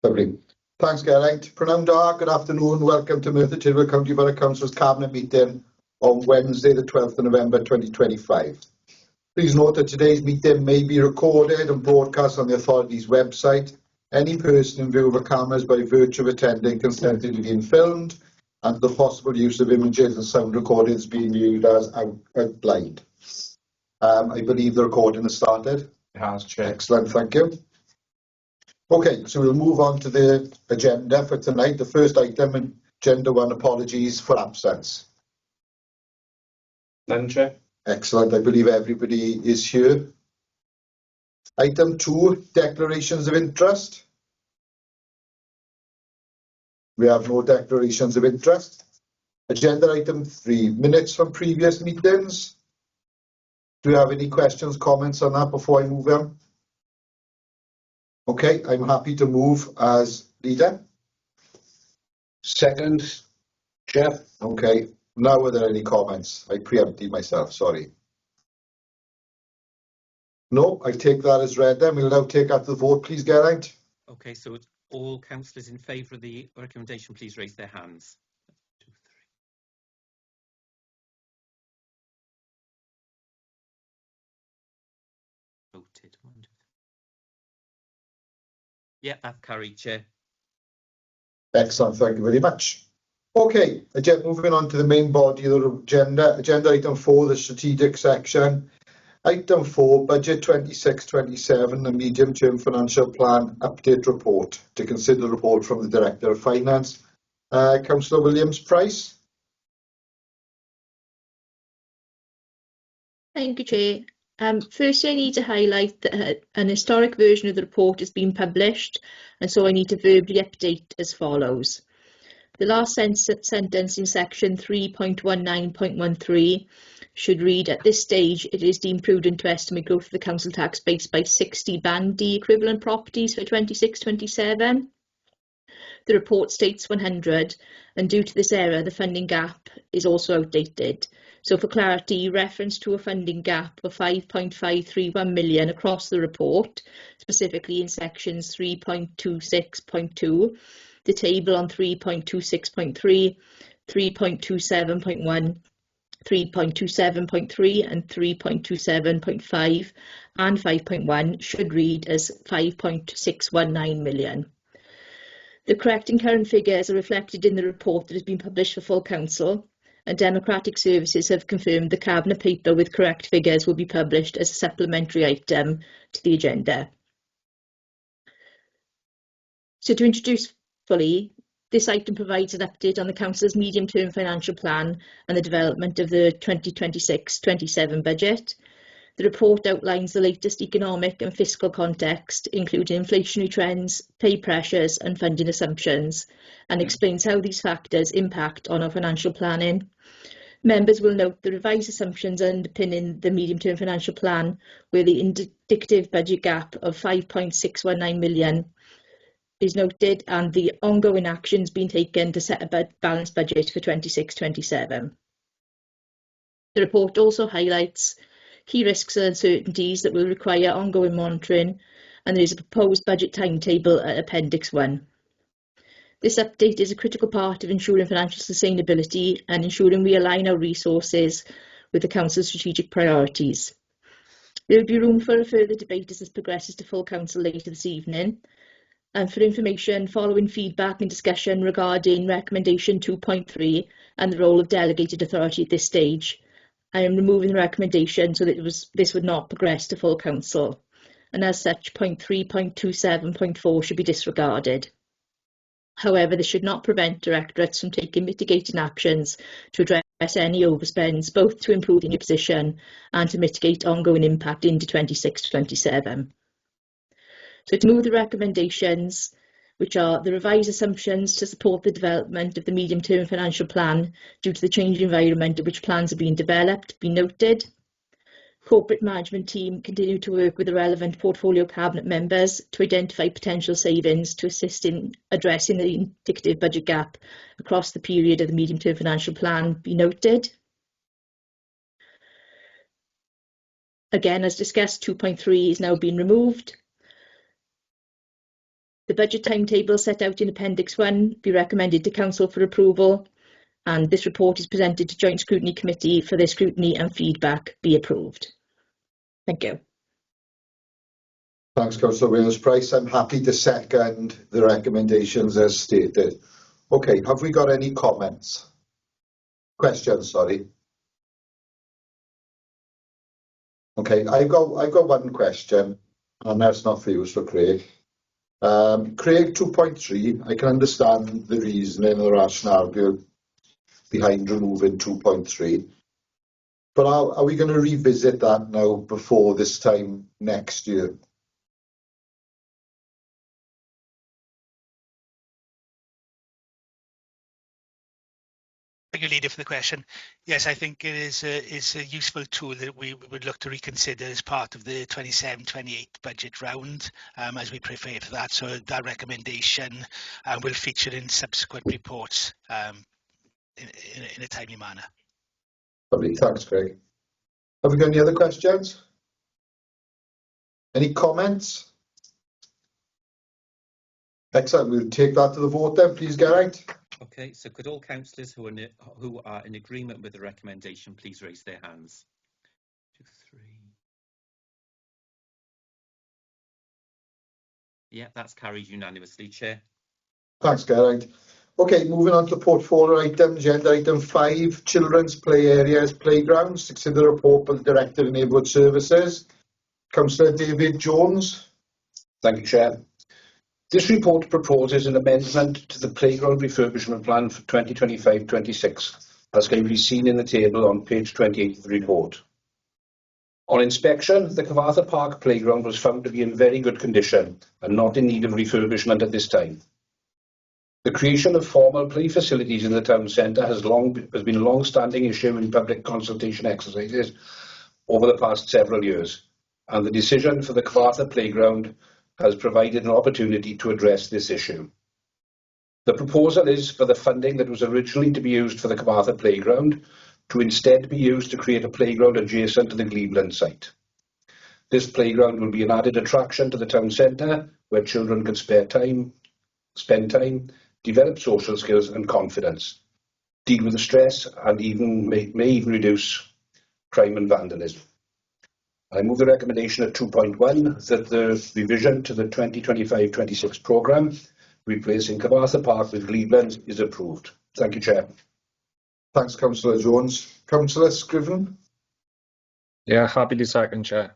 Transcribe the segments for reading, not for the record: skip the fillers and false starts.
Lovely. Thanks, Geraint. Prynawn da, good afternoon. Welcome to Merthyr Tydfil County Borough Council's Cabinet meeting on Wednesday, the 12th of November 2025. Please note that today's meeting may be recorded and broadcast on the authority's website. Any person in view of a camera is by virtue of attending consented to being filmed, and the possible use of images and sound recordings being viewed as outlined. I believe the recording has started. It has, Chair. Excellent, thank you. Okay, so we'll move on to the agenda for tonight. The first item, Agenda 1, apologies for absence. None, Chair. Excellent, I believe everybody is here. Item 2, declarations of interest. We have no declarations of interest. Agenda item 3, minutes from previous meetings. Do you have any questions, comments on that before I move on? Okay, I'm happy to move as leader. Second, Chair. Okay, now are there any comments? I preempted myself, sorry. No, I take that as read then. We'll now take out the vote, please, Geraint. Okay, so all councillors in favour of the recommendation, please raise their hands. 1, 2, 3. Voted. 1, 2, 3. Yeah, that's carried, Chair. Excellent, thank you very much. Okay, moving on to the main body of the agenda. Agenda item 4, the strategic section. Item 4, budget 26-27, the medium-term financial plan update report. To consider the report from the Director of Finance, Councillor Williams-Price. Thank you, Chair. Firstly, I need to highlight that an historic version of the report has been published, and so I need to verbally update as follows. The last sentence in section 3.19.13 should read, at this stage, it is deemed prudent to estimate growth of the council tax base by 60 Band D equivalent properties for 26-27. The report states 100, and due to this error, the funding gap is also outdated. So for clarity, reference to a funding gap of 5.531 million across the report, specifically in sections 3.26.2, the table on 3.26.3, 3.27.1, 3.27.3 and 3.27.5 and 5.1 should read as 5.619 million. The correct and current figures are reflected in the report that has been published for full council, and Democratic Services have confirmed the Cabinet paper with correct figures will be published as a supplementary item to the agenda. So to introduce fully, this item provides an update on the Council's medium-term financial plan and the development of the 2026-27 budget. The report outlines the latest economic and fiscal context, including inflationary trends, pay pressures and funding assumptions, and explains how these factors impact on our financial planning. Members will note the revised assumptions underpinning the medium-term financial plan, where the indicative budget gap of 5.619 million is noted, and the ongoing actions being taken to set a balanced budget for 26-27. The report also highlights key risks and uncertainties that will require ongoing monitoring, and there is a proposed budget timetable at Appendix 1. This update is a critical part of ensuring financial sustainability and ensuring we align our resources with the Council's strategic priorities. There will be room for a further debate as this progresses to full council later this evening. And for information, following feedback and discussion regarding recommendation 2.3 and the role of delegated authority at this stage, I am removing the recommendation so that this would not progress to full council, and as such, point 3.27.4 should be disregarded. However, this should not prevent directorates from taking mitigating actions to address any overspends, both to improve the position and to mitigate ongoing impact into 26-27. So to move the recommendations, which are the revised assumptions to support the development of the medium-term financial plan due to the changing environment in which plans are being developed, be noted. Corporate management team continue to work with the relevant portfolio cabinet members to identify potential savings to assist in addressing the indicative budget gap across the period of the medium-term financial plan, be noted. Again, as discussed, 2.3 is now being removed. The budget timetable set out in Appendix 1 be recommended to Council for approval, and this report is presented to Joint Scrutiny Committee for their scrutiny and feedback be approved. Thank you. Thanks, Councillor Williams-Price. I'm happy to second the recommendations as stated. Okay, have we got any comments? Questions, sorry. Okay, I've got one question, and that's not for you, so Craig. Craig 2.3, I can understand the reasoning and the rationale behind removing 2.3. But are we going to revisit that now before this time next year? Thank you, Leader, for the question. Yes, I think it is a useful tool that we would look to reconsider as part of the 27-28 budget round as we prepare for that. So that recommendation will feature in subsequent reports in a timely manner. Lovely, thanks, Craig. Have we got any other questions? Any comments? Excellent, we'll take that to the vote then, please, Geraint. Okay, so could all councillors who are in agreement with the recommendation please raise their hands? 2, 3. Yeah, that's carried unanimously, Chair. Thanks, Geraint. Okay, moving on to portfolio items, agenda item 5, children's play areas, playgrounds. Consider the report by the Director of Neighbourhood Services. Councillor David Jones. Thank you, Chair. This report proposes an amendment to the playground refurbishment plan for 2025-26, as can be seen in the table on page 28 of the report. On inspection, the Cyfarthfa Park playground was found to be in very good condition and not in need of refurbishment at this time. The creation of formal play facilities in the town centre has been a long-standing issue in public consultation exercises over the past several years, and the decision for the Cyfarthfa playground has provided an opportunity to address this issue. The proposal is for the funding that was originally to be used for the Cyfarthfa playground to instead be used to create a playground adjacent to the Gleveland site. This playground will be an added attraction to the town centre where children can spend time, develop social skills and confidence, deal with the stress and may even reduce crime and vandalism. I move the recommendation at 2.1 that the revision to the 2025-26 programme replacing Cyfarthfa Park with Gleveland is approved. Thank you, Chair. Thanks, Councillor Jones. Councillor Scriven. Yeah, happy to second, Chair.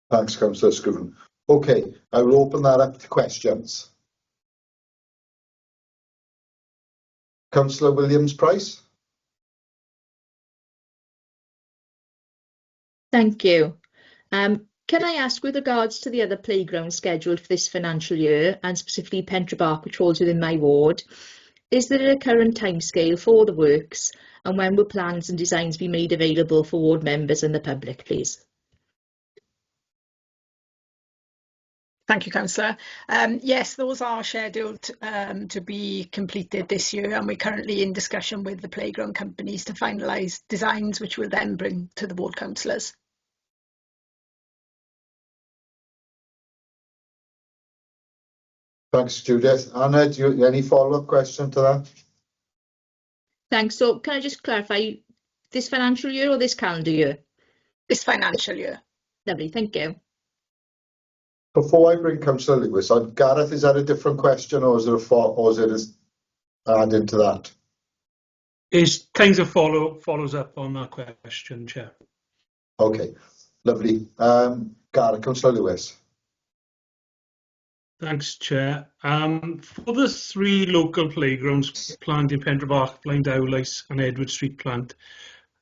Thanks, Councillor Scriven. Okay, I will open that up to questions. Councillor Williams-Price. Thank you. Can I ask, with regards to the other playgrounds scheduled for this financial year, and specifically Pentre Bark, which falls within my ward, is there a current timescale for the works, and when will plans and designs be made available for ward members and the public, please? Thank you, Councillor. Yes, those are scheduled to be completed this year, and we're currently in discussion with the playground companies to finalise designs, which we'll then bring to the ward councillors. Thanks, Judith. Anna, do you any follow-up question to that? Thanks. So can I just clarify, this financial year or this calendar year? This financial year. Lovely, thank you. Before I bring Councillor Lewis on, Gareth, is that a different question, or is it added to that? It's kind of follows up on that question, Chair. Okay, lovely. Gareth, Councillor Lewis. Thanks, Chair. For the 3 local playgrounds planned in Pentre Bark, Blind Dowlais and Edward Street plant,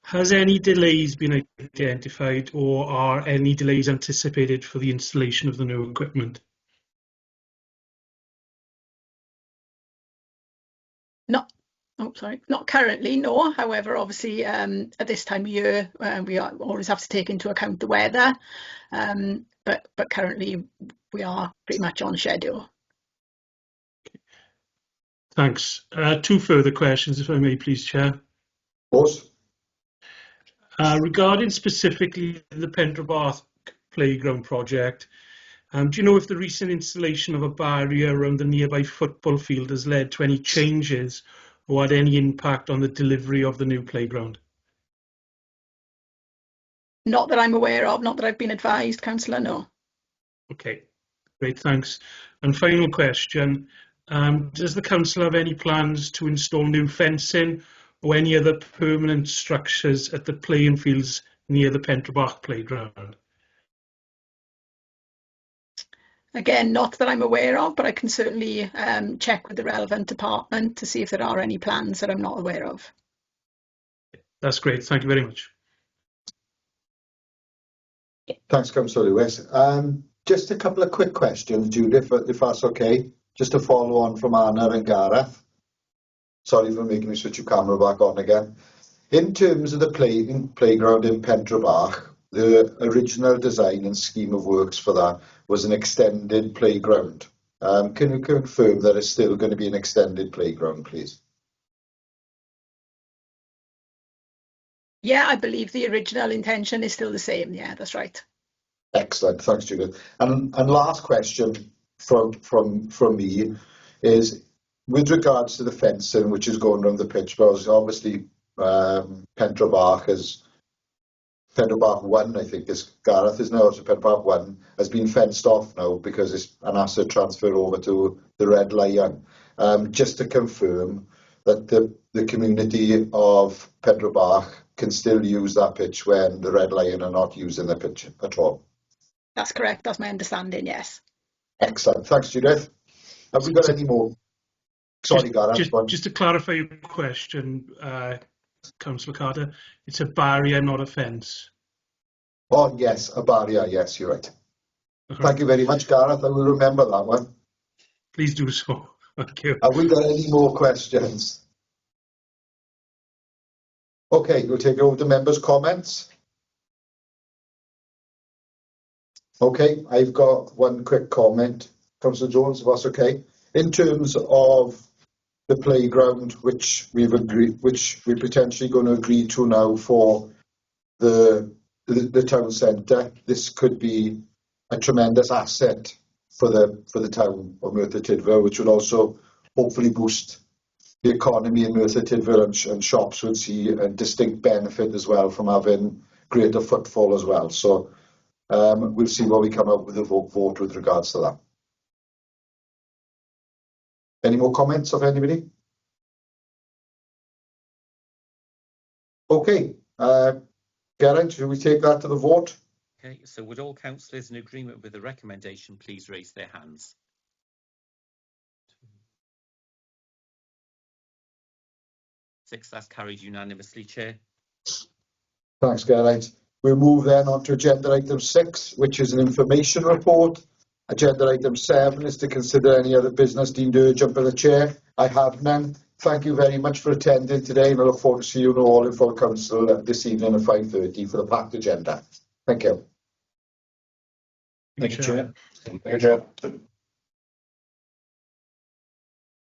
has any delays been identified, or are any delays anticipated for the installation of the new equipment? Not currently, no. However, obviously, at this time of year, we always have to take into account the weather. But currently, we are pretty much on schedule. Thanks. 2 further questions, if I may, please, Chair. Of course. Regarding specifically the Pentre Bark playground project, Do you know if the recent installation of a barrier around the nearby football field has led to any changes or had any impact on the delivery of the new playground? Not that I'm aware of, not that I've been advised, Councillor, no. Okay, great, thanks. And final question, does the council have any plans to install new fencing or any other permanent structures at the playing fields near the Pentrabach playground? Again, not that I'm aware of, but I can certainly check with the relevant department to see if there are any plans that I'm not aware of. That's great, thank you very much. Thanks, Councillor Lewis. Just a couple of quick questions, Judith, if that's okay, just to follow on from Anna and Gareth. Sorry for making me switch your camera back on again. In terms of the playground in Pentrabach, the original design and scheme of works for that was an extended playground. Can you confirm that it's still going to be an extended playground, please? Yeah, I believe the original intention is still the same. Yeah, that's right. Excellent, thanks, Judith. And last question from me is, with regards to the fencing which is going around the pitch, because obviously Pentrabach 1, I think is Gareth is now, so Pentrabach 1 has been fenced off now because it's an asset transfer over to the Red Lion. Just to confirm that the community of Pentrabach can still use that pitch when the Red Lion are not using the pitch at all. That's correct. That's my understanding. Yes. Excellent. Thanks, Judith. Have we got any more? Sorry, Gareth. Just to clarify your question, Councillor Carter, it's a barrier, not a fence. Oh, yes, a barrier. Yes, you're right. Thank you very much, Gareth. I will remember that one. Please do so. Thank you. Have we got any more questions? Okay, we'll take over to members' comments. Okay, I've got one quick comment, Councillor Jones, if that's okay. In terms of the playground, which we're potentially going to agree to now for the town centre, this could be a tremendous asset for the town of Merthyr Tydfil, which would also hopefully boost the economy in Merthyr Tydfil, and shops would see a distinct benefit as well from having greater footfall as well. So we'll see what we come up with a vote with regards to that. Any more comments of anybody? Okay, Geraint, should we take that to the vote? Okay, so would all councillors in agreement with the recommendation please raise their hands? Six, that's carried unanimously, Chair. Thanks, Geraint. We'll move then on to agenda item 6, which is an information report. Agenda item 7 is to consider any other business deemed urgent by the Chair. I have none. Thank you very much for attending today, and I look forward to seeing you all in full council this evening at 5:30 for the packed agenda. Thank you. Thank you, Chair. Thank you, Chair.